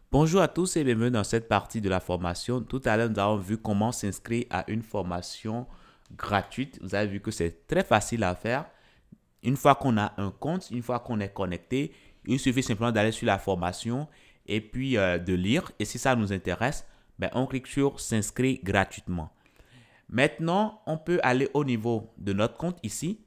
Bonjour à tous et bienvenue dans cette partie de la formation. Tout à l'heure, nous avons vu comment s'inscrire à une formation gratuite. Vous avez vu que c'est très facile à faire. Une fois qu'on a un compte, une fois qu'on est connecté, il suffit simplement d'aller sur la formation et puis de lire. Et si ça nous intéresse, on clique sur s'inscrire gratuitement. Maintenant, on peut aller au niveau de notre compte ici.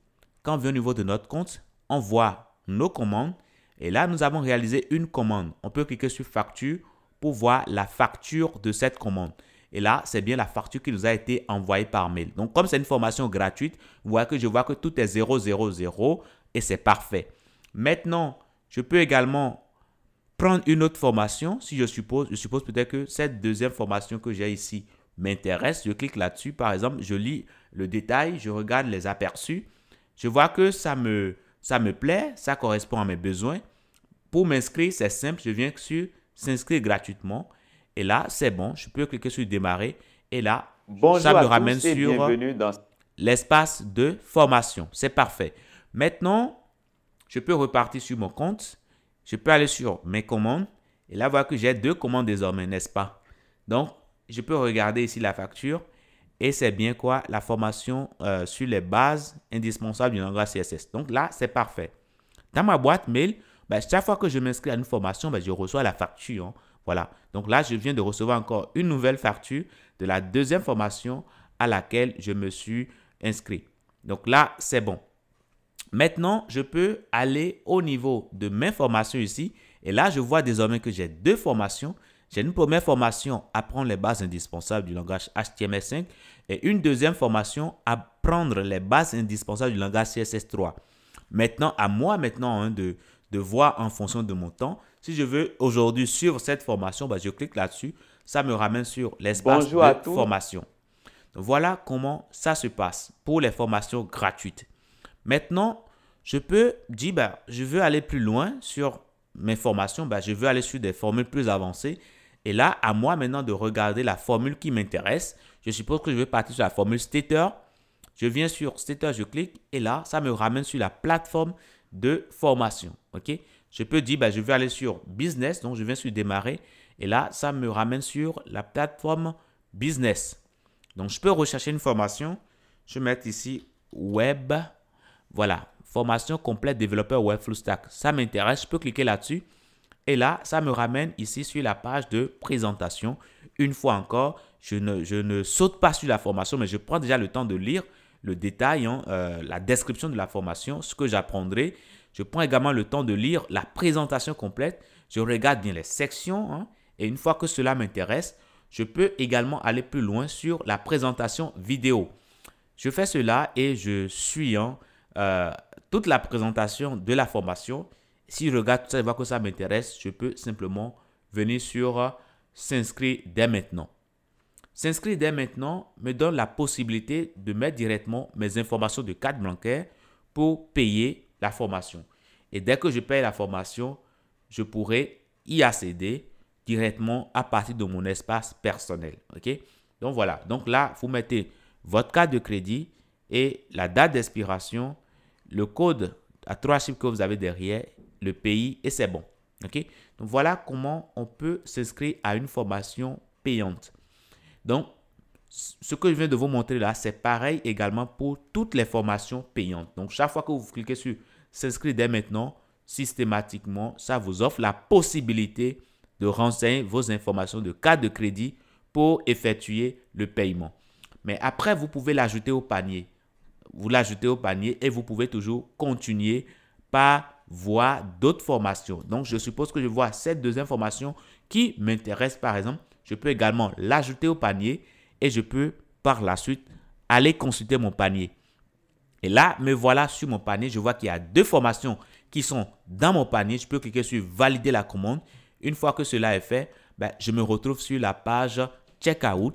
Quand on vient au niveau de notre compte, on voit nos commandes. Et là, nous avons réalisé une commande. On peut cliquer sur facture pour voir la facture de cette commande. Et là, c'est bien la facture qui nous a été envoyée par mail. Donc, comme c'est une formation gratuite, vous voyez que je vois que tout est 000 et c'est parfait. Maintenant, je peux également prendre une autre formation. Si je suppose peut-être que cette deuxième formation que j'ai ici m'intéresse. Je clique là-dessus. Par exemple, je lis le détail, je regarde les aperçus. Je vois que ça me plaît, ça correspond à mes besoins. Pour m'inscrire, c'est simple. Je viens sur s'inscrire gratuitement. Et là, c'est bon. Je peux cliquer sur démarrer. Et là, ça Bonjour me à ramène tous et sur bienvenue dans... l'espace de formation. C'est parfait. Maintenant, je peux repartir sur mon compte. Je peux aller sur mes commandes. Et là, voir que j'ai deux commandes désormais, n'est-ce pas? Donc, je peux regarder ici la facture. Et c'est bien quoi? La formation sur les bases indispensables du langage CSS. Donc là, c'est parfait. Dans ma boîte mail, chaque fois que je m'inscris à une formation, je reçois la facture. Hein. Voilà. Donc là, je viens de recevoir encore une nouvelle facture de la deuxième formation à laquelle je me suis inscrit. Donc là, c'est bon. Maintenant, je peux aller au niveau de mes formations ici. Et là, je vois désormais que j'ai deux formations. J'ai une première formation, apprendre les bases indispensables du langage HTML5 et une deuxième formation, apprendre les bases indispensables du langage CSS3. Maintenant, à moi maintenant de voir en fonction de mon temps. Si je veux aujourd'hui suivre cette formation, je clique là-dessus. Ça me ramène sur l'espace Bonjour à de tous. formation. Donc, voilà comment ça se passe pour les formations gratuites. Maintenant, je peux dire, je veux aller plus loin sur mes formations. Je veux aller sur des formules plus avancées. Et là, à moi maintenant de regarder la formule qui m'intéresse. Je suppose que je vais partir sur la formule Stater. Je viens sur Stater, je clique. Et là, ça me ramène sur la plateforme de formation. OK? Je peux dire, je vais aller sur Business. Donc, je viens sur Démarrer. Et là, ça me ramène sur la plateforme Business. Donc, je peux rechercher une formation. Je vais mettre ici Web. Voilà, formation complète développeur web full stack. Ça m'intéresse, je peux cliquer là-dessus. Et là, ça me ramène ici sur la page de présentation. Une fois encore, je ne saute pas sur la formation, mais je prends déjà le temps de lire le détail, la description de la formation, ce que j'apprendrai. Je prends également le temps de lire la présentation complète. Je regarde bien les sections. Et une fois que cela m'intéresse, je peux également aller plus loin sur la présentation vidéo. Je fais cela et je suis toute la présentation de la formation. Si je regarde tout ça, je vois que ça m'intéresse, je peux simplement venir sur s'inscrire dès maintenant. S'inscrire dès maintenant me donne la possibilité de mettre directement mes informations de carte bancaire pour payer la formation. Et dès que je paye la formation, je pourrai y accéder directement à partir de mon espace personnel. OK? Donc voilà. Donc là, vous mettez votre carte de crédit et la date d'expiration, le code à 3 chiffres que vous avez derrière, le pays et c'est bon. OK? Donc voilà comment on peut s'inscrire à une formation payante. Donc, ce que je viens de vous montrer là, c'est pareil également pour toutes les formations payantes. Donc, chaque fois que vous cliquez sur s'inscrire dès maintenant, systématiquement, ça vous offre la possibilité de renseigner vos informations de carte de crédit pour effectuer le paiement. Mais après, vous pouvez l'ajouter au panier. Vous l'ajoutez au panier et vous pouvez toujours continuer par voir d'autres formations. Donc, je suppose que je vois cette deuxième formation qui m'intéresse par exemple. Je peux également l'ajouter au panier et je peux par la suite aller consulter mon panier. Et là, me voilà sur mon panier. Je vois qu'il y a deux formations qui sont dans mon panier. Je peux cliquer sur valider la commande. Une fois que cela est fait, je me retrouve sur la page Checkout,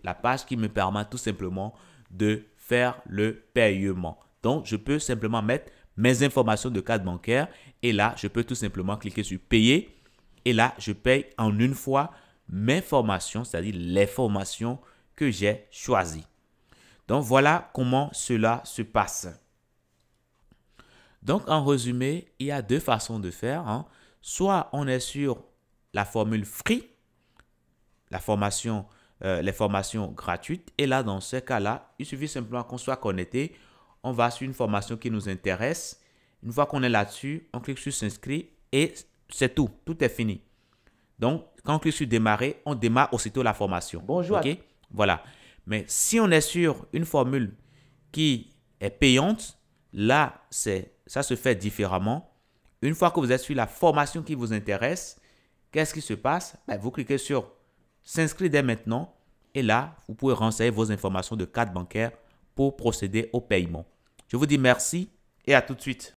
la page qui me permet tout simplement de faire le paiement. Donc, je peux simplement mettre mes informations de carte bancaire et là, je peux tout simplement cliquer sur payer et là, je paye en une fois mes formations, c'est-à-dire les formations que j'ai choisies. Donc, voilà comment cela se passe. Donc, en résumé, il y a deux façons de faire. Soit on est sur la formule free, les formations gratuites. Et là, dans ce cas-là, il suffit simplement qu'on soit connecté. On va sur une formation qui nous intéresse. Une fois qu'on est là-dessus, on clique sur s'inscrire et c'est tout. Tout est fini. Donc, quand on clique sur démarrer, on démarre aussitôt la formation. Bonjour. OK? Voilà. Mais si on est sur une formule qui est payante, là, ça se fait différemment. Une fois que vous êtes sur la formation qui vous intéresse, qu'est-ce qui se passe? Vous cliquez sur s'inscrire dès maintenant et là, vous pouvez renseigner vos informations de carte bancaire pour procéder au paiement. Je vous dis merci et à tout de suite.